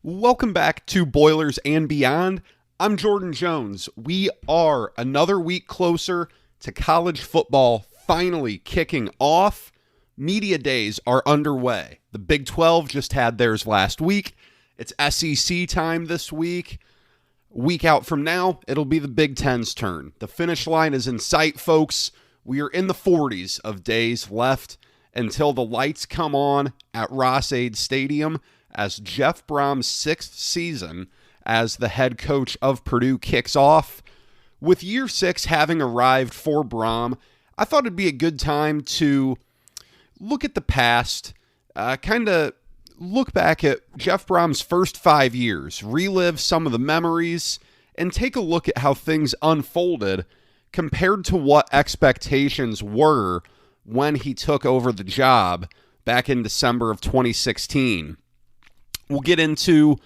Welcome back to Boilers and Beyond. I'm Jordan Jones. We are another week closer to college football finally kicking off. Media days are underway. The Big 12 just had theirs last week. It's SEC time this week. A week out from now, it'll be the Big Ten's turn. The finish line is in sight, folks. We are in the 40s of days left until the lights come on at Ross-Ade Stadium as Jeff Brohm's sixth season as the head coach of Purdue kicks off. With year 6 having arrived for Brohm, I thought it'd be a good time to look at the past, kind of look back at Jeff Brohm's first 5 years, relive some of the memories, and take a look at how things unfolded compared to what expectations were when he took over the job back in December of 2016. We'll get into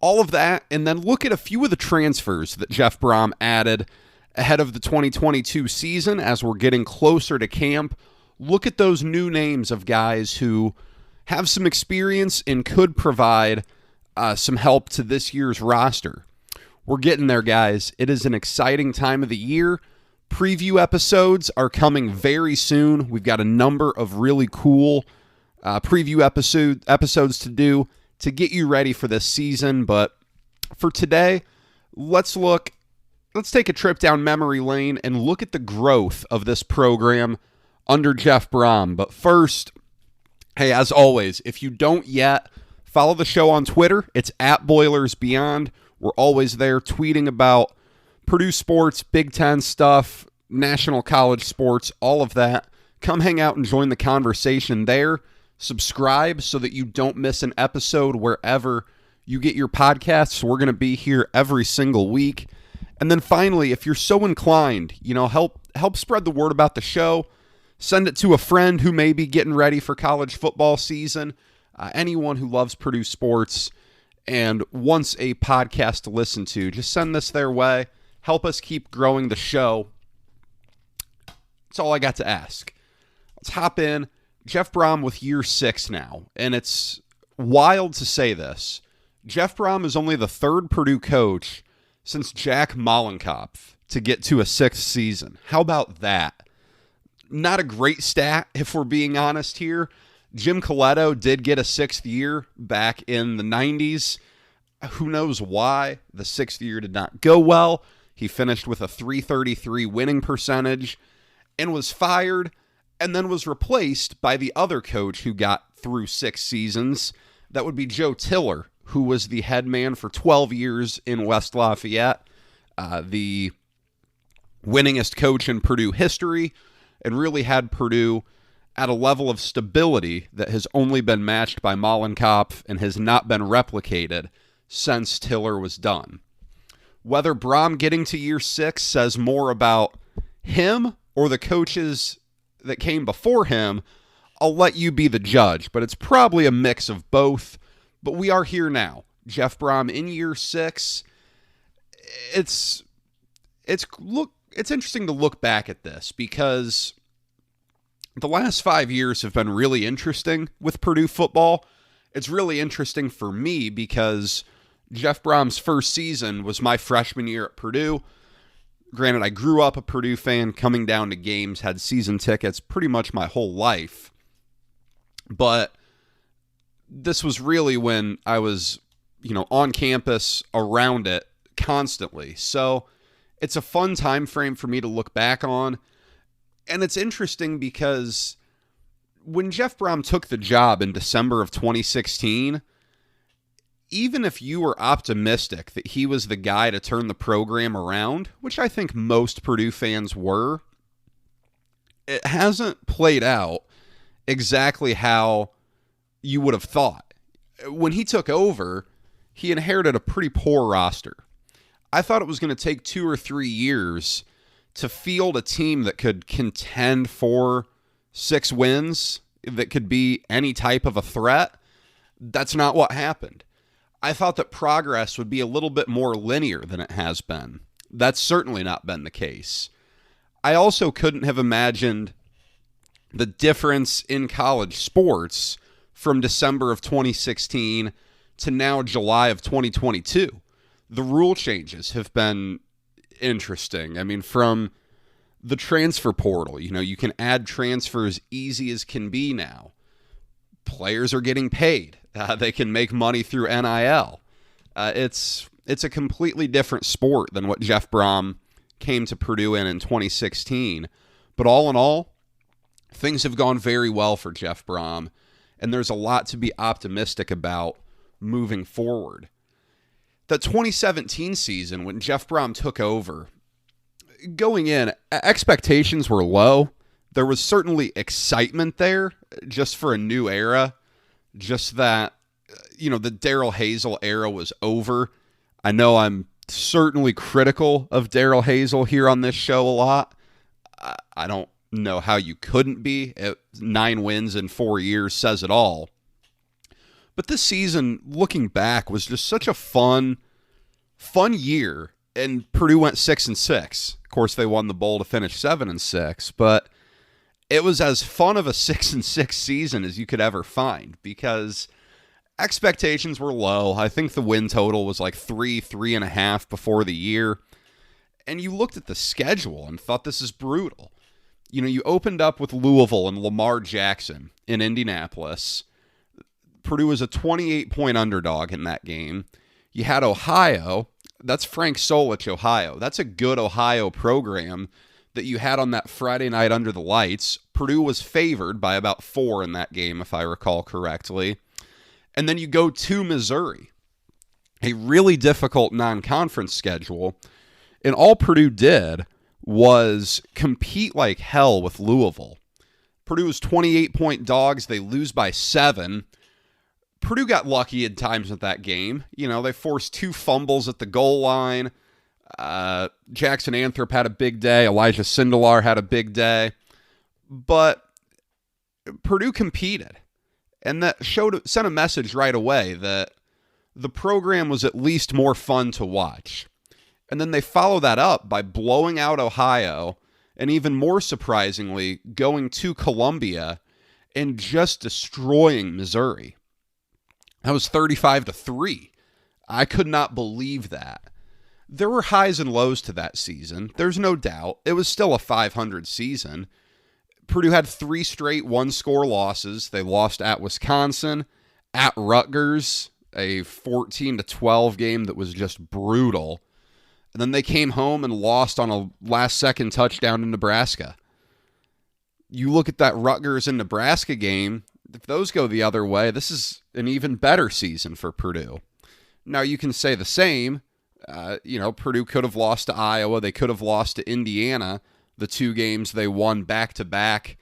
all of that and then look at a few of the transfers that Jeff Brohm added ahead of the 2022 season as we're getting closer to camp. Look at those new names of guys who have some experience and could provide some help to this year's roster. We're getting there, guys. It is an exciting time of the year. Preview episodes are coming very soon. We've got a number of really cool preview episodes to do to get you ready for this season. But for today, let's take a trip down memory lane and look at the growth of this program under Jeff Brohm. But first, hey, as always, if you don't yet, follow the show on Twitter. It's at Boilers Beyond. We're always there tweeting about Purdue sports, Big Ten stuff, national college sports, all of that. Come hang out and join the conversation there. Subscribe so that you don't miss an episode wherever you get your podcasts. We're going to be here every single week. And then finally, if you're so inclined, help spread the word about the show. Send it to a friend who may be getting ready for college football season. Anyone who loves Purdue sports and wants a podcast to listen to, just send this their way. Help us keep growing the show. That's all I got to ask. Let's hop in. Jeff Brohm with year 6 now, and it's wild to say this. Jeff Brohm is only the third Purdue coach since Jack Mollenkopf to get to a 6th season. How about that? Not a great stat, if we're being honest here. Jim Coletto did get a 6th year back in the 90s. Who knows why the 6th year did not go well. He finished with a .333 winning percentage and was fired and then was replaced by the other coach who got through 6 seasons. That would be Joe Tiller, who was the head man for 12 years in West Lafayette, the winningest coach in Purdue history, and really had Purdue at a level of stability that has only been matched by Mollenkopf and has not been replicated since Tiller was done. Whether Brohm getting to year 6 says more about him or the coaches that came before him, I'll let you be the judge, but it's probably a mix of both. But we are here now. Jeff Brohm in year 6. It's interesting to look back at this because the last 5 years have been really interesting with Purdue football. It's really interesting for me because Jeff Brohm's first season was my freshman year at Purdue. Granted, I grew up a Purdue fan, coming down to games, had season tickets pretty much my whole life. But this was really when I was, on campus, around it constantly. So it's a fun time frame for me to look back on. And it's interesting because when Jeff Brohm took the job in December of 2016, even if you were optimistic that he was the guy to turn the program around, which I think most Purdue fans were, it hasn't played out exactly how you would have thought. When he took over, he inherited a pretty poor roster. I thought it was going to take 2 or 3 years to field a team that could contend for 6 wins, that could be any type of a threat. That's not what happened. I thought that progress would be a little bit more linear than it has been. That's certainly not been the case. I also couldn't have imagined the difference in college sports from December of 2016 to now July of 2022. The rule changes have been interesting. I mean, from the transfer portal, you can add transfers easy as can be now. Players are getting paid. They can make money through NIL. It's a completely different sport than what Jeff Brohm came to Purdue in 2016. But all in all, things have gone very well for Jeff Brohm, and there's a lot to be optimistic about moving forward. The 2017 season, when Jeff Brohm took over, going in, expectations were low. There was certainly excitement there just for a new era, just that, the Daryl Hazel era was over. I know I'm certainly critical of Daryl Hazel here on this show a lot. I don't know how you couldn't be. 9 wins in 4 years says it all. But this season, looking back, was just such a fun year. And Purdue went 6-6. Of course, they won the bowl to finish 7-6. But it was as fun of a 6-6 season as you could ever find because expectations were low. I think the win total was like 3.5 before the year. And you looked at the schedule and thought, this is brutal. You opened up with Louisville and Lamar Jackson in Indianapolis. Purdue was a 28-point underdog in that game. You had Ohio. That's Frank Solich, Ohio. That's a good Ohio program that you had on that Friday night under the lights. Purdue was favored by about 4 in that game, if I recall correctly. And then you go to Missouri, a really difficult non-conference schedule. And all Purdue did was compete like hell with Louisville. Purdue was 28-point dogs. They lose by 7. Purdue got lucky at times with that game. They forced 2 fumbles at the goal line. Jackson Anthrop had a big day. Elijah Sindelar had a big day. But Purdue competed. And that sent a message right away that the program was at least more fun to watch. And then they follow that up by blowing out Ohio, and even more surprisingly, going to Columbia and just destroying Missouri. That was 35-3. I could not believe that. There were highs and lows to that season. There's no doubt. It was still a 500 season. Purdue had 3 straight one-score losses. They lost at Wisconsin, at Rutgers, a 14-12 game that was just brutal. And then they came home and lost on a last-second touchdown in Nebraska. You look at that Rutgers and Nebraska game, if those go the other way, this is an even better season for Purdue. Now, you can say the same. Purdue could have lost to Iowa. They could have lost to Indiana, the 2 games they won back-to-back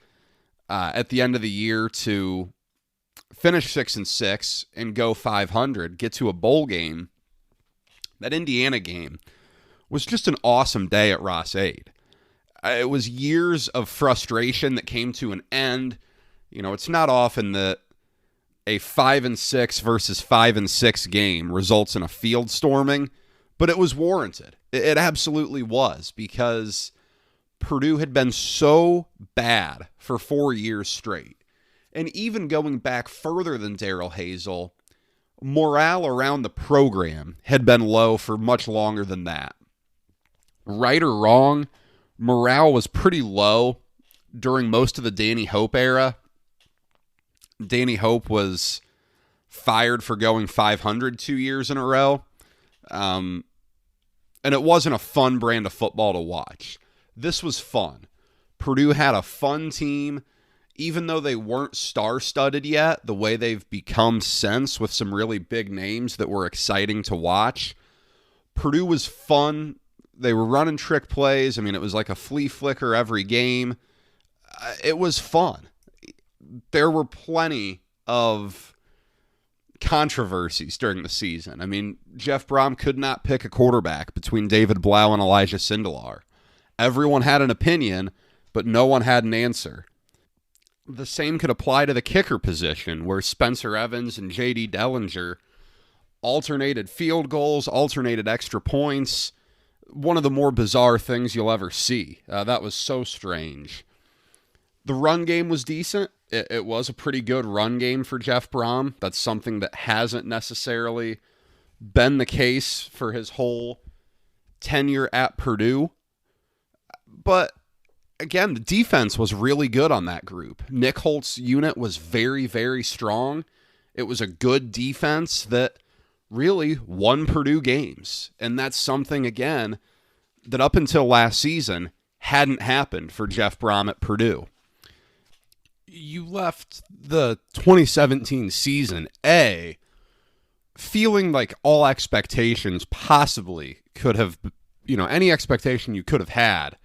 at the end of the year to finish 6-6 and go 500, get to a bowl game. That Indiana game was just an awesome day at Ross-Ade. It was years of frustration that came to an end. It's not often that a 5-6 versus 5-6 game results in a field storming, but it was warranted. It absolutely was, because Purdue had been so bad for 4 years straight. And even going back further than Daryl Hazel, morale around the program had been low for much longer than that. Right or wrong, morale was pretty low during most of the Danny Hope era. Danny Hope was fired for going 500 2 years in a row. And it wasn't a fun brand of football to watch. This was fun. Purdue had a fun team, even though they weren't star-studded yet, the way they've become since with some really big names that were exciting to watch. Purdue was fun. They were running trick plays. It was like a flea flicker every game. It was fun. There were plenty of controversies during the season. Jeff Brohm could not pick a quarterback between David Blau and Elijah Sindelar. Everyone had an opinion, but no one had an answer. The same could apply to the kicker position, where Spencer Evans and J.D. Dellinger alternated field goals, alternated extra points. One of the more bizarre things you'll ever see. That was so strange. The run game was decent. It was a pretty good run game for Jeff Brohm. That's something that hasn't necessarily been the case for his whole tenure at Purdue. But again, the defense was really good on that group. Nick Holt's unit was very, very strong. It was a good defense that really won Purdue games. And that's something, again, that up until last season hadn't happened for Jeff Brohm at Purdue. You left the 2017 season, feeling like all expectations possibly could have, any expectation you could have had,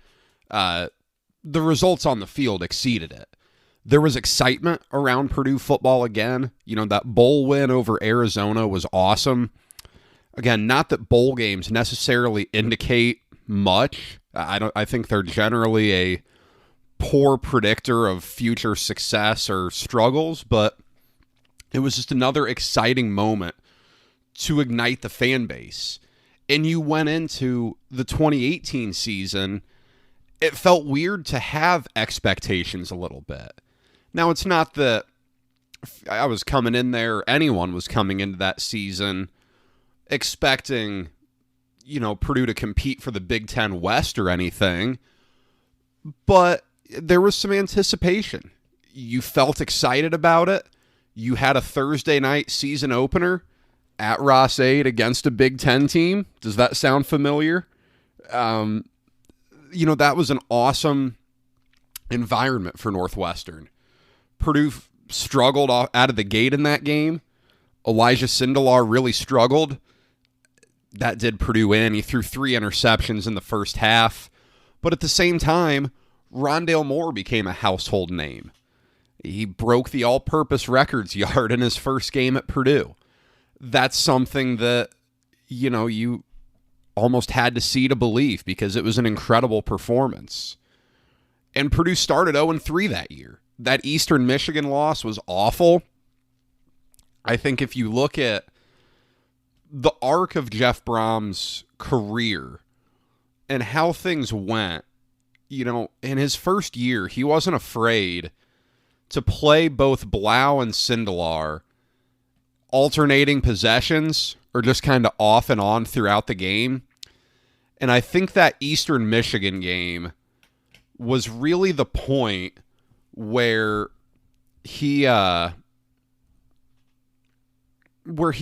the results on the field exceeded it. There was excitement around Purdue football again. That bowl win over Arizona was awesome. Again, not that bowl games necessarily indicate much. I think they're generally a poor predictor of future success or struggles, but it was just another exciting moment to ignite the fan base. And you went into the 2018 season, it felt weird to have expectations a little bit. Now, it's not that I was coming in there, anyone was coming into that season expecting, Purdue to compete for the Big Ten West or anything, but there was some anticipation. You felt excited about it. You had a Thursday night season opener at Ross-Ade against a Big Ten team. Does that sound familiar? That was an awesome environment for Northwestern. Purdue struggled out of the gate in that game. Elijah Sindelar really struggled. That did Purdue in. He threw 3 interceptions in the first half. But at the same time, Rondale Moore became a household name. He broke the all-purpose records yard in his first game at Purdue. That's something that, you almost had to see to believe because it was an incredible performance. And Purdue started 0-3 that year. That Eastern Michigan loss was awful. I think if you look at the arc of Jeff Brohm's career and how things went, in his first year, he wasn't afraid to play both Blau and Sindelar alternating possessions or just kind of off and on throughout the game. And I think that Eastern Michigan game was really the point where he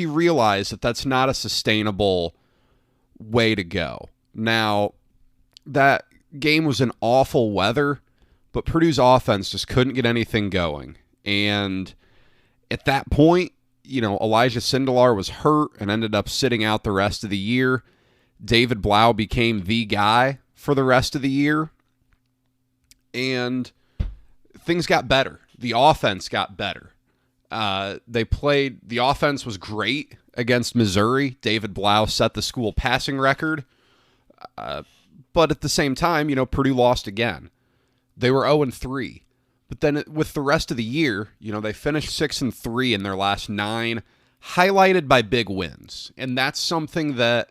realized that that's not a sustainable way to go. Now, that game was in awful weather, but Purdue's offense just couldn't get anything going. And at that point, Elijah Sindelar was hurt and ended up sitting out the rest of the year. David Blau became the guy for the rest of the year. And things got better. The offense got better. The offense was great against Missouri. David Blau set the school passing record. But at the same time, Purdue lost again. They were 0-3. But then with the rest of the year, they finished 6-3 in their last 9, highlighted by big wins. And that's something that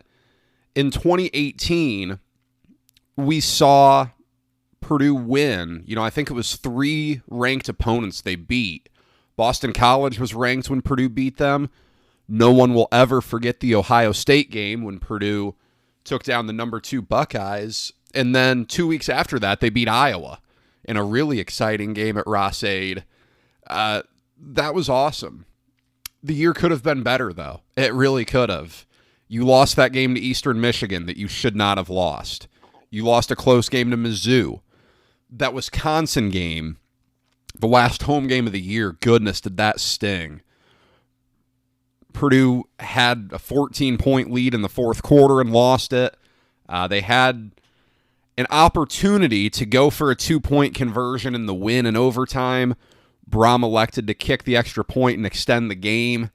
in 2018, we saw Purdue win. I think it was 3 ranked opponents they beat. Boston College was ranked when Purdue beat them. No one will ever forget the Ohio State game when Purdue took down the number 2 Buckeyes. And then 2 weeks after that, they beat Iowa in a really exciting game at Ross-Ade. That was awesome. The year could have been better, though. It really could have. You lost that game to Eastern Michigan that you should not have lost. You lost a close game to Mizzou. That Wisconsin game, the last home game of the year, goodness, did that sting. Purdue had a 14-point lead in the fourth quarter and lost it. They had an opportunity to go for a 2-point conversion in the win in overtime. Brohm elected to kick the extra point and extend the game.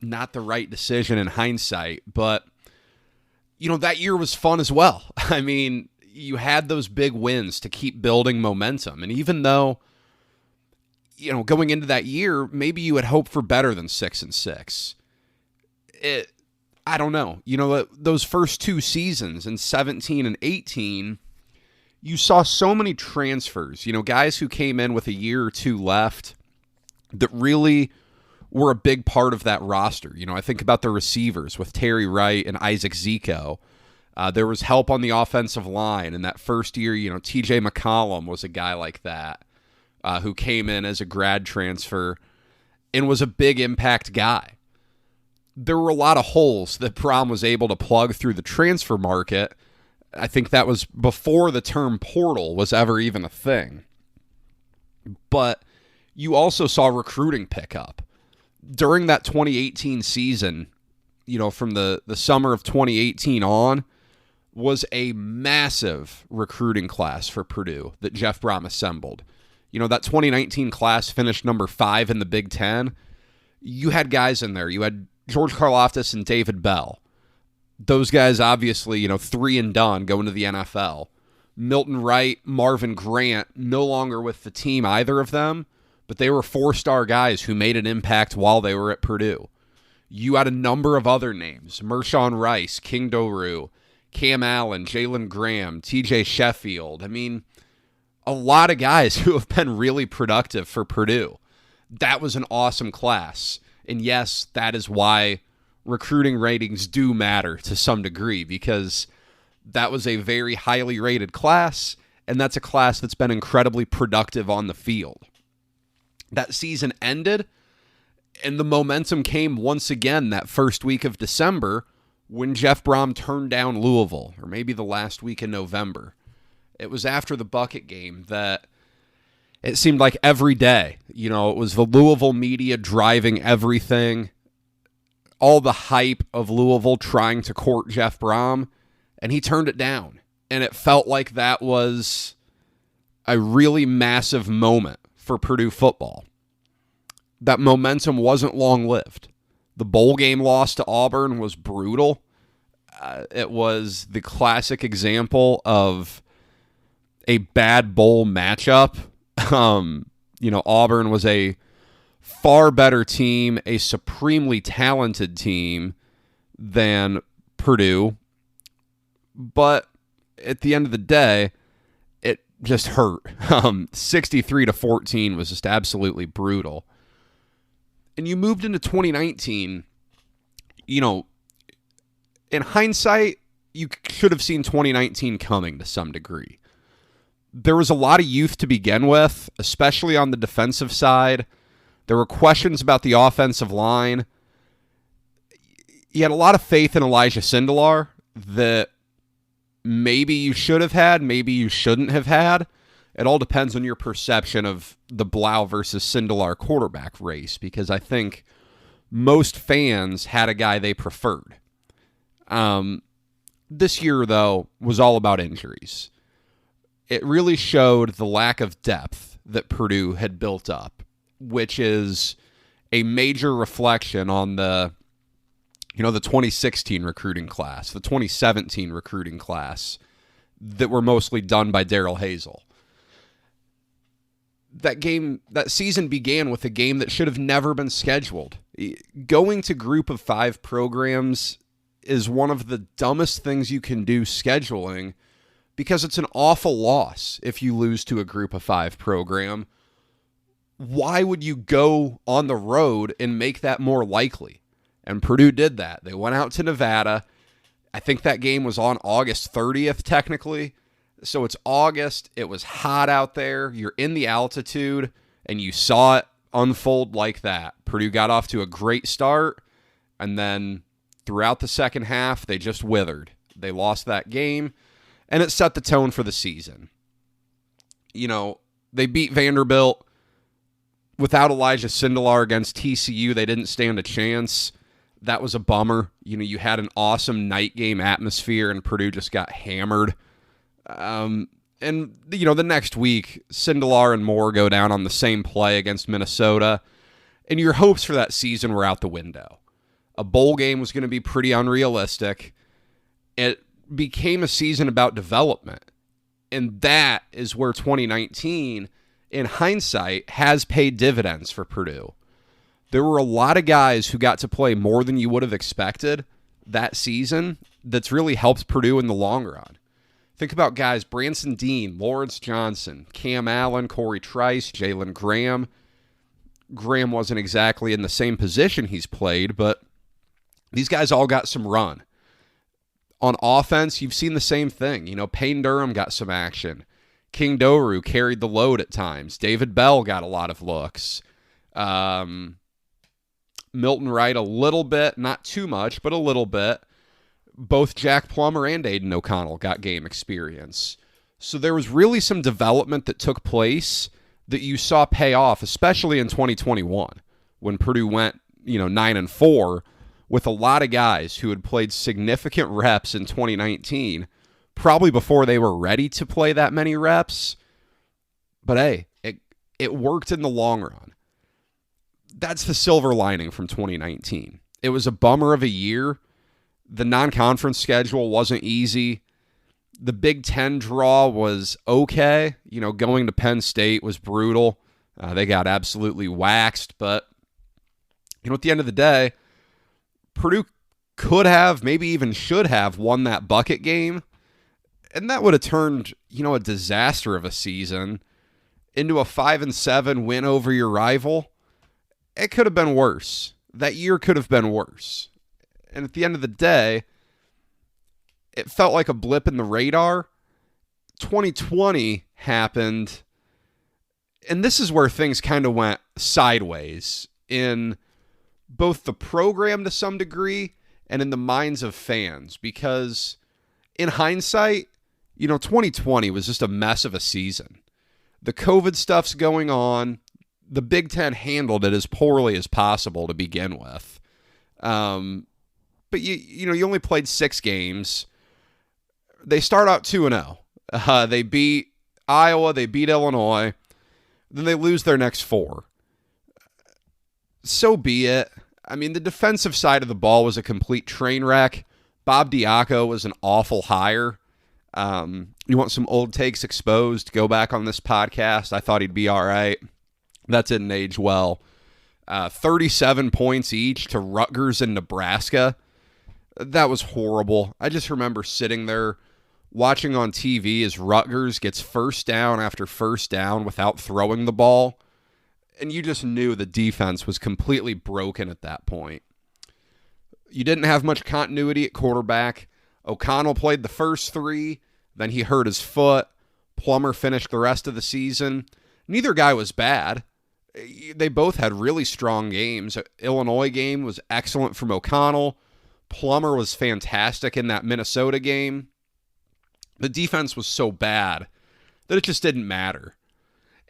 Not the right decision in hindsight, but that year was fun as well. I mean, you had those big wins to keep building momentum. And even though, going into that year, maybe you had hoped for better than 6-6. I don't know. Those first 2 seasons in 17 and 18, you saw so many transfers. Guys who came in with a year or 2 left. that really were a big part of that roster. You know, I think about the receivers with Terry Wright and Isaac Zico. There was help on the offensive line. In that first year, you know, TJ McCollum was a guy like that who came in as a grad transfer and was a big impact guy. There were a lot of holes that Brohm was able to plug through the transfer market. I think that was before the term portal was ever even a thing. But you also saw recruiting pick up. During that 2018 season, you know, from the summer of 2018 on, was a massive recruiting class for Purdue that Jeff Brohm assembled. You know, that 2019 class finished number 5 in the Big Ten. You had guys in there. You had George Karlaftis and David Bell. Those guys, obviously, you know, 3 and done going to the NFL. Milton Wright, Marvin Grant, no longer with the team, either of them, but they were 4-star guys who made an impact while they were at Purdue. You had a number of other names: Mershawn Rice, King Doru, Cam Allen, Jalen Graham, TJ Sheffield. I mean, a lot of guys who have been really productive for Purdue. That was an awesome class. And yes, that is why recruiting ratings do matter to some degree, because that was a very highly rated class, and that's a class that's been incredibly productive on the field. That season ended, and the momentum came once again that first week of December when Jeff Brohm turned down Louisville, or maybe the last week in November. It was after the bucket game that it seemed like every day, you know, it was the Louisville media driving everything, all the hype of Louisville trying to court Jeff Brohm, and he turned it down. And it felt like that was a really massive moment for Purdue football. That momentum wasn't long-lived. The bowl game loss to Auburn was brutal. It was the classic example of a bad bowl matchup. You know, Auburn was a far better team, a supremely talented team than Purdue. But at the end of the day, it just hurt. 63-14 was just absolutely brutal. And you moved into 2019, you know, in hindsight, you should have seen 2019 coming to some degree. There was a lot of youth to begin with, especially on the defensive side. There were questions about the offensive line. You had a lot of faith in Elijah Sindelar that maybe you should have had, maybe you shouldn't have had. It all depends on your perception of the Blau versus Sindelar quarterback race, because I think most fans had a guy they preferred. This year, though, was all about injuries. It really showed the lack of depth that Purdue had built up, which is a major reflection on the 2016 recruiting class, the 2017 recruiting class that were mostly done by Darrell Hazel. That season began with a game that should have never been scheduled. Going to group of 5 programs is one of the dumbest things you can do scheduling, because it's an awful loss if you lose to a group of 5 program. Why would you go on the road and make that more likely? And Purdue did that. They went out to Nevada. I think that game was on August 30th, technically. So it's August. It was hot out there. You're in the altitude, and you saw it unfold like that. Purdue got off to a great start, and then throughout the second half, they just withered. They lost that game, and it set the tone for the season. You know, they beat Vanderbilt. Without Elijah Sindelar against TCU, they didn't stand a chance. That was a bummer. You know, you had an awesome night game atmosphere, and Purdue just got hammered. And, you know, the next week, Sindelar and Moore go down on the same play against Minnesota, and your hopes for that season were out the window. A bowl game was going to be pretty unrealistic. It became a season about development, and that is where 2019, in hindsight, has paid dividends for Purdue. There were a lot of guys who got to play more than you would have expected that season that's really helped Purdue in the long run. Think about guys: Branson Dean, Lawrence Johnson, Cam Allen, Corey Trice, Jalen Graham. Graham wasn't exactly in the same position he's played, but these guys all got some run. On offense, you've seen the same thing. Payne Durham got some action. King Doru carried the load at times. David Bell got a lot of looks. Milton Wright a little bit, not too much, but a little bit. Both Jack Plummer and Aiden O'Connell got game experience. So there was really some development that took place that you saw pay off, especially in 2021 when Purdue went, 9-4 with a lot of guys who had played significant reps in 2019, probably before they were ready to play that many reps. But hey, it worked in the long run. That's the silver lining from 2019. It was a bummer of a year. The non-conference schedule wasn't easy. The Big Ten draw was okay. Going to Penn State was brutal. They got absolutely waxed. But, at the end of the day, Purdue could have, maybe even should have, won that bucket game. And that would have turned, a disaster of a season into a 5-7 win over your rival. It could have been worse. That year could have been worse. And at the end of the day, it felt like a blip in the radar. 2020 happened, and this is where things kind of went sideways in both the program to some degree and in the minds of fans, because in hindsight, 2020 was just a mess of a season. The COVID stuff's going on. The Big Ten handled it as poorly as possible to begin with. But you only played 6 games. They start out 2-0. They beat Iowa, they beat Illinois, then they lose their next 4. So be it. I mean, the defensive side of the ball was a complete train wreck. Bob Diaco was an awful hire. You want some old takes exposed? Go back on this podcast. I thought he'd be all right. That didn't age well. 37 points each to Rutgers and Nebraska. That was horrible. I just remember sitting there watching on TV as Rutgers gets first down after first down without throwing the ball. And you just knew the defense was completely broken at that point. You didn't have much continuity at quarterback. O'Connell played the first 3, then he hurt his foot. Plummer finished the rest of the season. Neither guy was bad. They both had really strong games. Illinois game was excellent from O'Connell. Plummer was fantastic in that Minnesota game. The defense was so bad that it just didn't matter.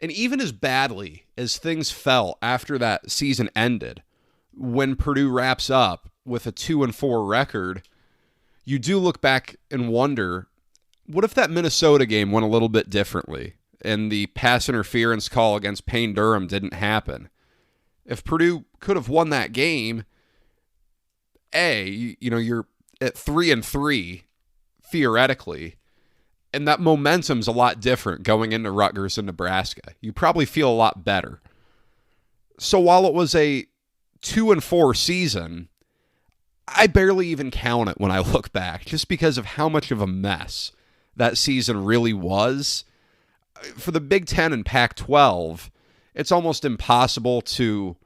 And even as badly as things fell after that season ended, when Purdue wraps up with a 2-4 record, you do look back and wonder, what if that Minnesota game went a little bit differently and the pass interference call against Payne Durham didn't happen? If Purdue could have won that game, you're at 3-3 theoretically, and that momentum's a lot different going into Rutgers and Nebraska. You probably feel a lot better. So while it was a 2-4 season, I barely even count it when I look back, just because of how much of a mess that season really was. For the Big Ten and Pac-12, it's almost impossible to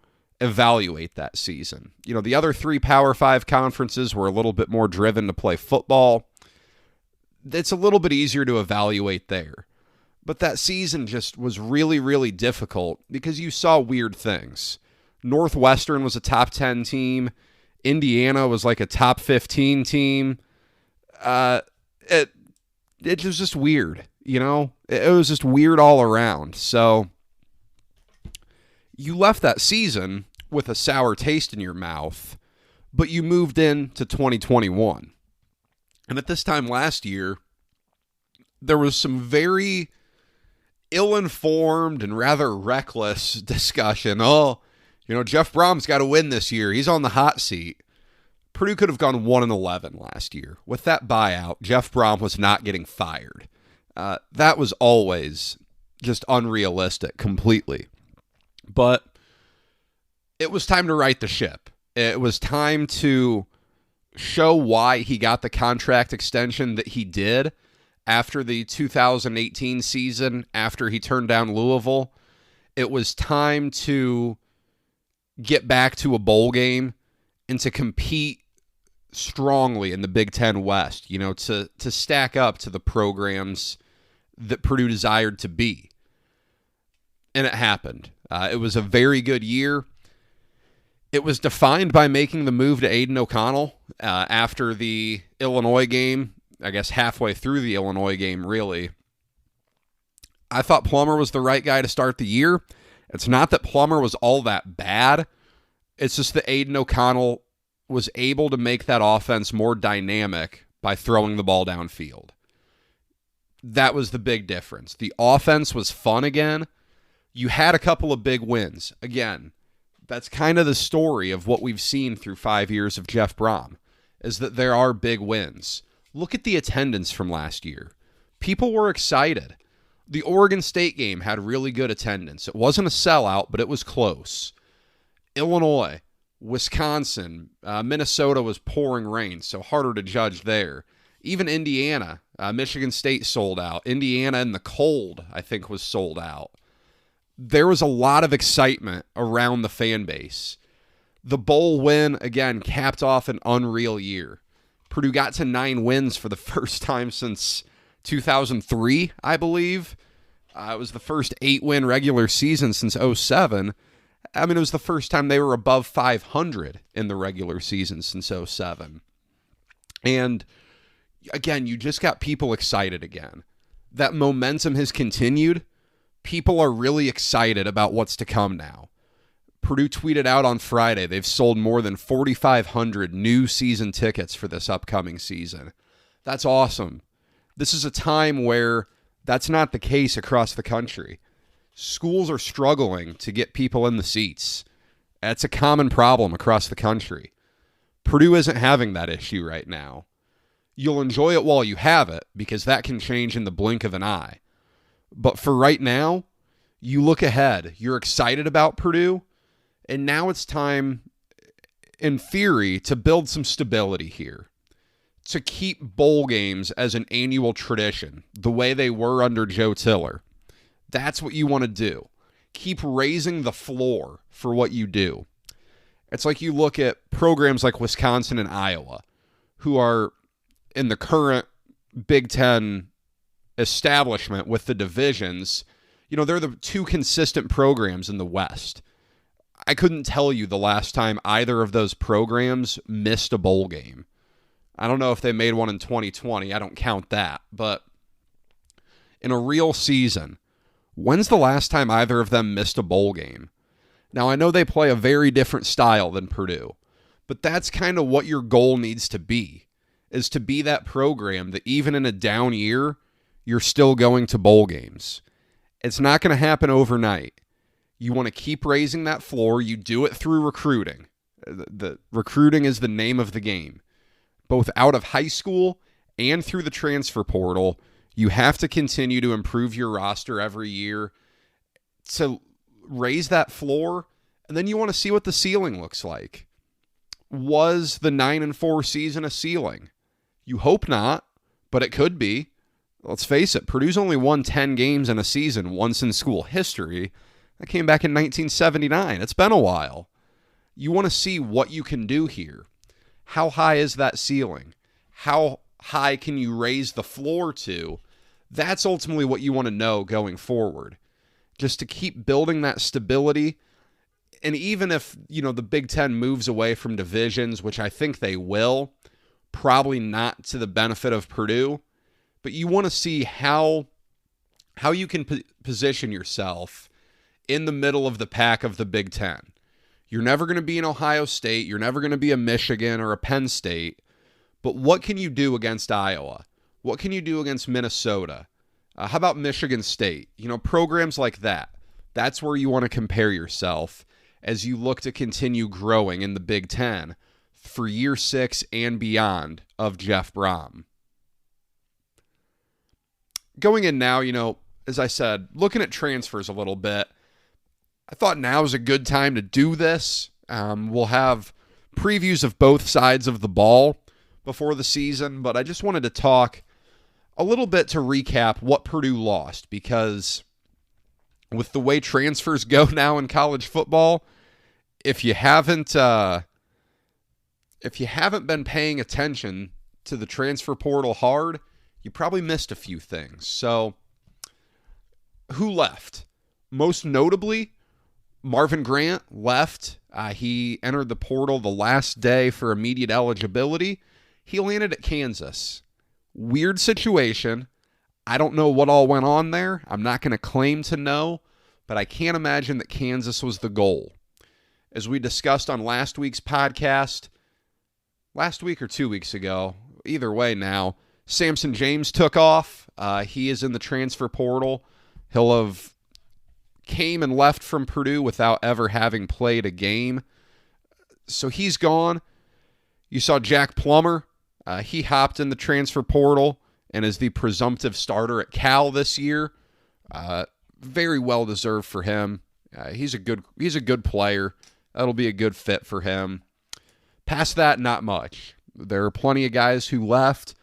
evaluate that season. The other 3 Power 5 conferences were a little bit more driven to play football. It's a little bit easier to evaluate there. But that season just was really, really difficult because you saw weird things. Northwestern was a top 10 team. Indiana was like a top 15 team. It was just weird, It was just weird all around. So you left that season with a sour taste in your mouth, but you moved into 2021. And at this time last year, there was some very ill-informed and rather reckless discussion. Jeff Brohm's got to win this year. He's on the hot seat. Purdue could have gone 1-11 last year. With that buyout, Jeff Brohm was not getting fired. That was always just unrealistic completely. But it was time to right the ship. It was time to show why he got the contract extension that he did after the 2018 season, after he turned down Louisville. It was time to get back to a bowl game and to compete strongly in the Big Ten West, to stack up to the programs that Purdue desired to be. And it happened. It was a very good year. It was defined by making the move to Aiden O'Connell after the Illinois game, I guess halfway through the Illinois game, really. I thought Plummer was the right guy to start the year. It's not that Plummer was all that bad. It's just that Aiden O'Connell was able to make that offense more dynamic by throwing the ball downfield. That was the big difference. The offense was fun again. You had a couple of big wins. Again, that's kind of the story of what we've seen through 5 years of Jeff Brohm, is that there are big wins. Look at the attendance from last year. People were excited. The Oregon State game had really good attendance. It wasn't a sellout, but it was close. Illinois, Wisconsin, Minnesota was pouring rain, so harder to judge there. Even Indiana, Michigan State sold out. Indiana in the cold, I think, was sold out. There was a lot of excitement around the fan base. The bowl win, again, capped off an unreal year. Purdue got to 9 wins for the first time since 2003, I believe. It was the first 8-win regular season since 2007. I mean, it was the first time they were above 500 in the regular season since 2007. And again, you just got people excited again. That momentum has continued. People are really excited about what's to come now. Purdue tweeted out on Friday they've sold more than 4,500 new season tickets for this upcoming season. That's awesome. This is a time where that's not the case across the country. Schools are struggling to get people in the seats. That's a common problem across the country. Purdue isn't having that issue right now. You'll enjoy it while you have it, because that can change in the blink of an eye. But for right now, you look ahead. You're excited about Purdue, and now it's time, in theory, to build some stability here. To keep bowl games as an annual tradition, the way they were under Joe Tiller. That's what you want to do. Keep raising the floor for what you do. It's like you look at programs like Wisconsin and Iowa, who are in the current Big Ten establishment with the divisions. They're the 2 consistent programs in the West. I couldn't tell you the last time either of those programs missed a bowl game. I don't know if they made one in 2020. I don't count that. But in a real season, when's the last time either of them missed a bowl game? Now, I know they play a very different style than Purdue, but that's kind of what your goal needs to be, is to be that program that even in a down year, you're still going to bowl games. It's not going to happen overnight. You want to keep raising that floor. You do it through recruiting. The recruiting is the name of the game. Both out of high school and through the transfer portal, you have to continue to improve your roster every year to raise that floor, and then you want to see what the ceiling looks like. Was the 9-4 season a ceiling? You hope not, but it could be. Let's face it, Purdue's only won 10 games in a season once in school history. That came back in 1979. It's been a while. You want to see what you can do here. How high is that ceiling? How high can you raise the floor to? That's ultimately what you want to know going forward. Just to keep building that stability. And even if, the Big Ten moves away from divisions, which I think they will, probably not to the benefit of Purdue, but you want to see how you can position yourself in the middle of the pack of the Big Ten. You're never going to be an Ohio State. You're never going to be a Michigan or a Penn State. But what can you do against Iowa? What can you do against Minnesota? How about Michigan State? Programs like that. That's where you want to compare yourself as you look to continue growing in the Big Ten for year 6 and beyond of Jeff Brohm. Going in now, as I said, looking at transfers a little bit, I thought now is a good time to do this. We'll have previews of both sides of the ball before the season, but I just wanted to talk a little bit to recap what Purdue lost, because with the way transfers go now in college football, if you haven't been paying attention to the transfer portal hard, you probably missed a few things. So, who left? Most notably, Marvin Grant left. He entered the portal the last day for immediate eligibility. He landed at Kansas. Weird situation. I don't know what all went on there. I'm not going to claim to know, but I can't imagine that Kansas was the goal. As we discussed on last week's podcast, last week or 2 weeks ago, either way now, Samson James took off. He is in the transfer portal. He'll have came and left from Purdue without ever having played a game. So he's gone. You saw Jack Plummer. He hopped in the transfer portal and is the presumptive starter at Cal this year. Very well deserved for him. He's a good player. That'll be a good fit for him. Past that, not much. There are plenty of guys who left,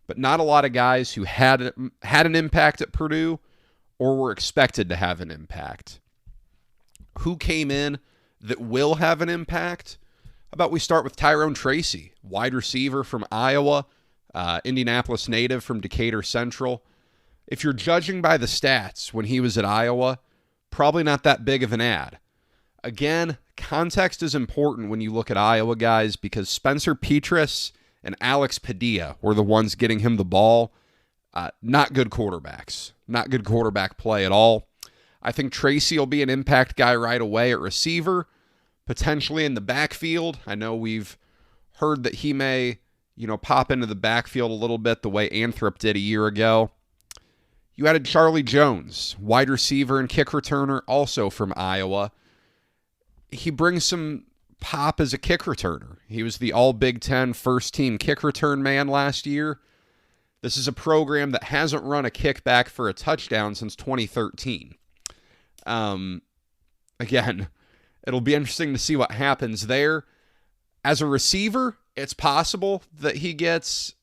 but not a lot of guys who had an impact at Purdue or were expected to have an impact. Who came in that will have an impact? How about we start with Tyrone Tracy, wide receiver from Iowa, Indianapolis native from Decatur Central. If you're judging by the stats when he was at Iowa, probably not that big of an ad. Again, context is important when you look at Iowa guys because Spencer Petras and Alex Padilla were the ones getting him the ball. Not good quarterbacks. Not good quarterback play at all. I think Tracy will be an impact guy right away at receiver, potentially in the backfield. I know we've heard that he may, pop into the backfield a little bit the way Anthrop did a year ago. You added Charlie Jones, wide receiver and kick returner, also from Iowa. He brings some pop as a kick returner. He was the All-Big Ten first-team kick return man last year. This is a program that hasn't run a kickback for a touchdown since 2013. Again, it'll be interesting to see what happens there. As a receiver, it's possible that he gets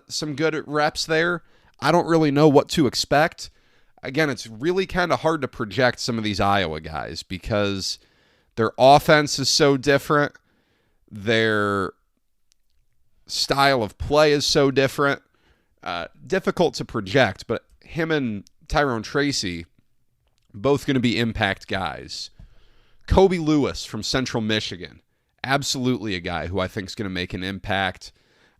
some good reps there. I don't really know what to expect. Again, it's really kind of hard to project some of these Iowa guys because their offense is so different. Their style of play is so different. Difficult to project, but him and Tyrone Tracy, both going to be impact guys. Kobe Lewis from Central Michigan, absolutely a guy who I think is going to make an impact.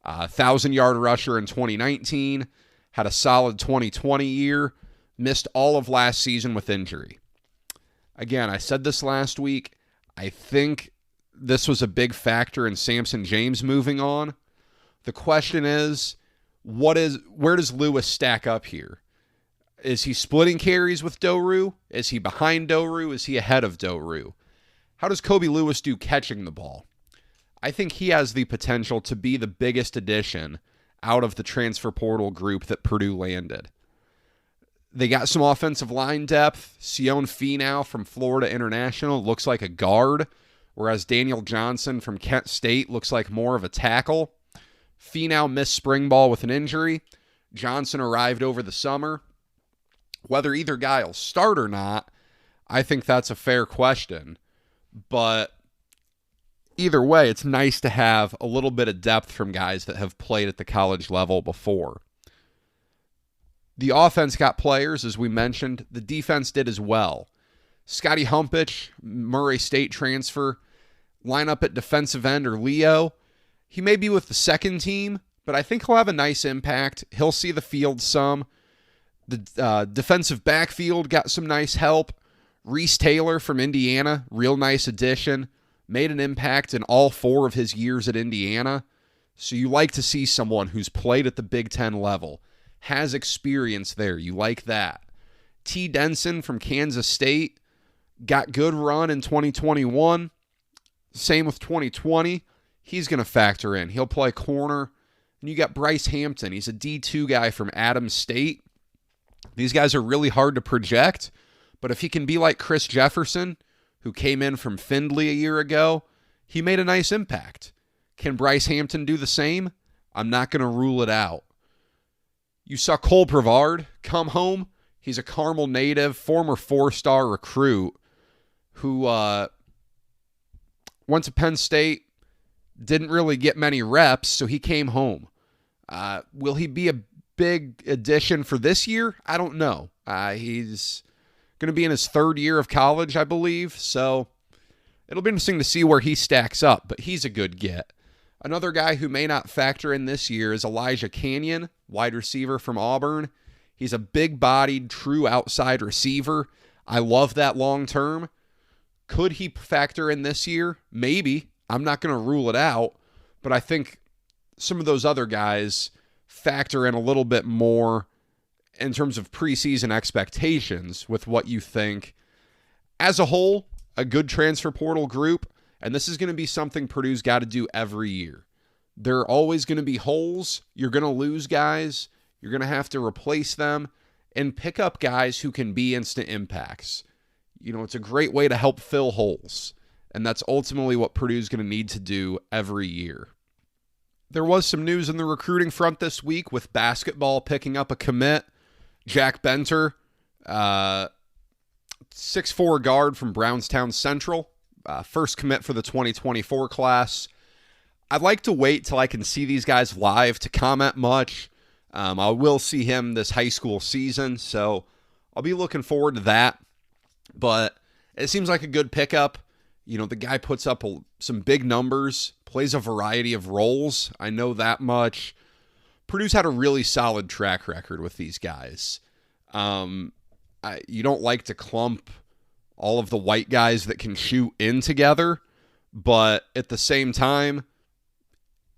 1,000-yard rusher in 2019, had a solid 2020 year, missed all of last season with injury. Again, I said this last week, I think this was a big factor in Samson James moving on. The question is, where does Lewis stack up here? Is he splitting carries with Doru? Is he behind Doru? Is he ahead of Doru? How does Kobe Lewis do catching the ball? I think he has the potential to be the biggest addition out of the transfer portal group that Purdue landed. They got some offensive line depth. Sion Finau from Florida International looks like a guard, whereas Daniel Johnson from Kent State looks like more of a tackle. Finau missed spring ball with an injury. Johnson arrived over the summer. Whether either guy will start or not, I think that's a fair question. But either way, it's nice to have a little bit of depth from guys that have played at the college level before. The offense got players, as we mentioned. The defense did as well. Scotty Humpich, Murray State transfer, line up at defensive end or Leo. He may be with the second team, but I think he'll have a nice impact. He'll see the field some. The defensive backfield got some nice help. Reese Taylor from Indiana, real nice addition. Made an impact in all 4 of his years at Indiana. So you like to see someone who's played at the Big Ten level, has experience there. You like that. T. Denson from Kansas State got good run in 2021. Same with 2020. He's going to factor in. He'll play corner. And you got Bryce Hampton. He's a D2 guy from Adams State. These guys are really hard to project, but if he can be like Chris Jefferson, who came in from Findlay a year ago, he made a nice impact. Can Bryce Hampton do the same? I'm not going to rule it out. You saw Cole Brevard come home. He's a Carmel native, former 4-star recruit who went to Penn State, didn't really get many reps, so he came home. Will he be a big addition for this year? I don't know. He's going to be in his third year of college, I believe, so it'll be interesting to see where he stacks up, but he's a good get. Another guy who may not factor in this year is Elijah Canyon, wide receiver from Auburn. He's a big-bodied, true outside receiver. I love that long term. Could he factor in this year? Maybe. I'm not going to rule it out, but I think some of those other guys factor in a little bit more in terms of preseason expectations with what you think. As a whole, a good transfer portal group, and this is going to be something Purdue's got to do every year. There are always going to be holes. You're going to lose guys. You're going to have to replace them and pick up guys who can be instant impacts. You know, it's a great way to help fill holes, and that's ultimately what Purdue's going to need to do every year. There was some news in the recruiting front this week with basketball picking up a commit. Jack Benter, 6'4" guard from Brownstown Central, first commit for the 2024 class. I'd like to wait till I can see these guys live to comment much. I will see him this high school season, so I'll be looking forward to that. But it seems like a good pickup. You know, the guy puts up some big numbers, plays a variety of roles. I know that much. Purdue's had a really solid track record with these guys. You don't like to clump all of the white guys that can shoot in together, but at the same time,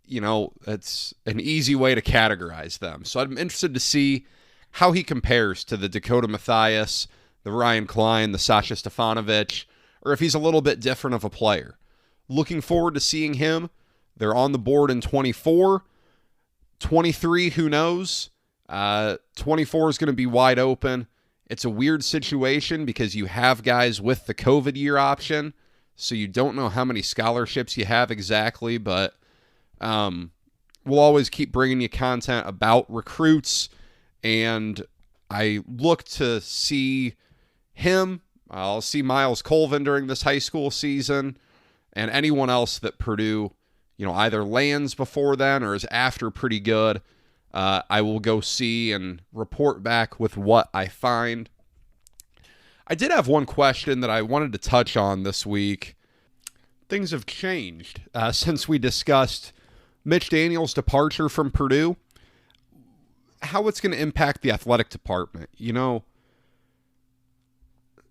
you know, it's an easy way to categorize them. So I'm interested to see how he compares to the Dakota Mathias, the Ryan Klein, the Sasha Stefanovic, or if he's a little bit different of a player. Looking forward to seeing him. They're on the board in 24. 23, who knows? 24 is going to be wide open. It's a weird situation because you have guys with the COVID year option, so you don't know how many scholarships you have exactly, but we'll always keep bringing you content about recruits, and I look to see him. I'll see Miles Colvin during this high school season, and anyone else that Purdue, you know, either lands before then or is after pretty good. I will go see and report back with what I find. I did have one question that I wanted to touch on this week. Things have changed since we discussed Mitch Daniels' departure from Purdue. How it's going to impact the athletic department. You know,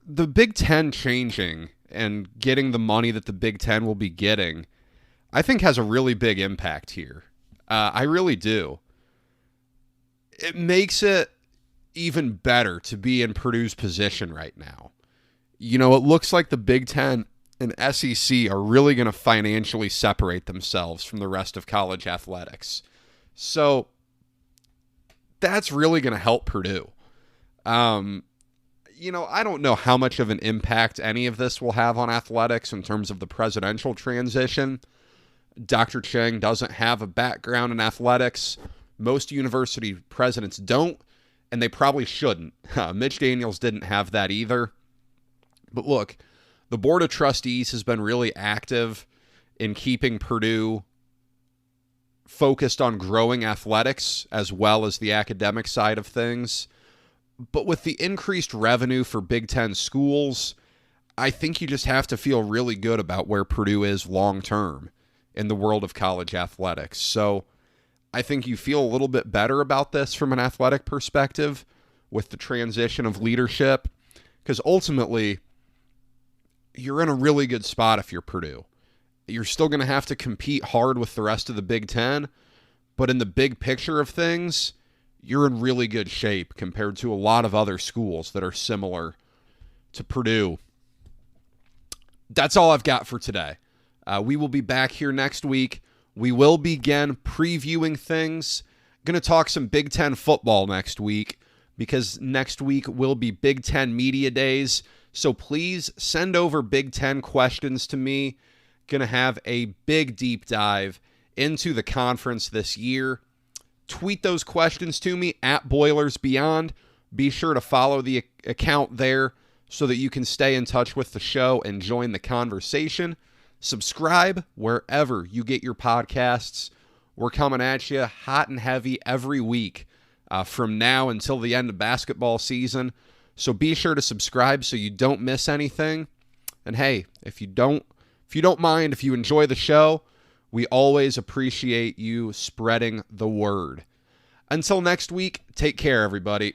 the Big Ten changing and getting the money that the Big Ten will be getting, I think has a really big impact here. I really do. It makes it even better to be in Purdue's position right now. You know, it looks like the Big Ten and SEC are really going to financially separate themselves from the rest of college athletics. So that's really going to help Purdue. You know, I don't know how much of an impact any of this will have on athletics in terms of the presidential transition. Dr. Cheng doesn't have a background in athletics. Most university presidents don't, and they probably shouldn't. Mitch Daniels didn't have that either. But look, the Board of Trustees has been really active in keeping Purdue focused on growing athletics as well as the academic side of things. But with the increased revenue for Big Ten schools, I think you just have to feel really good about where Purdue is long term in the world of college athletics. So I think you feel a little bit better about this from an athletic perspective with the transition of leadership, because ultimately you're in a really good spot if you're Purdue. You're still going to have to compete hard with the rest of the Big Ten, but in the big picture of things, you're in really good shape compared to a lot of other schools that are similar to Purdue. That's all I've got for today. We will be back here next week. We will begin previewing things. Going to talk some Big Ten football next week because next week will be Big Ten Media Days. So please send over Big Ten questions to me. Going to have a big deep dive into the conference this year. Tweet those questions to me at Boilers Beyond. Be sure to follow the account there so that you can stay in touch with the show and join the conversation. Subscribe wherever you get your podcasts. We're coming at you hot and heavy every week from now until the end of basketball season. So be sure to subscribe so you don't miss anything. And hey, if you don't mind, if you enjoy the show, we always appreciate you spreading the word. Until next week, take care, everybody.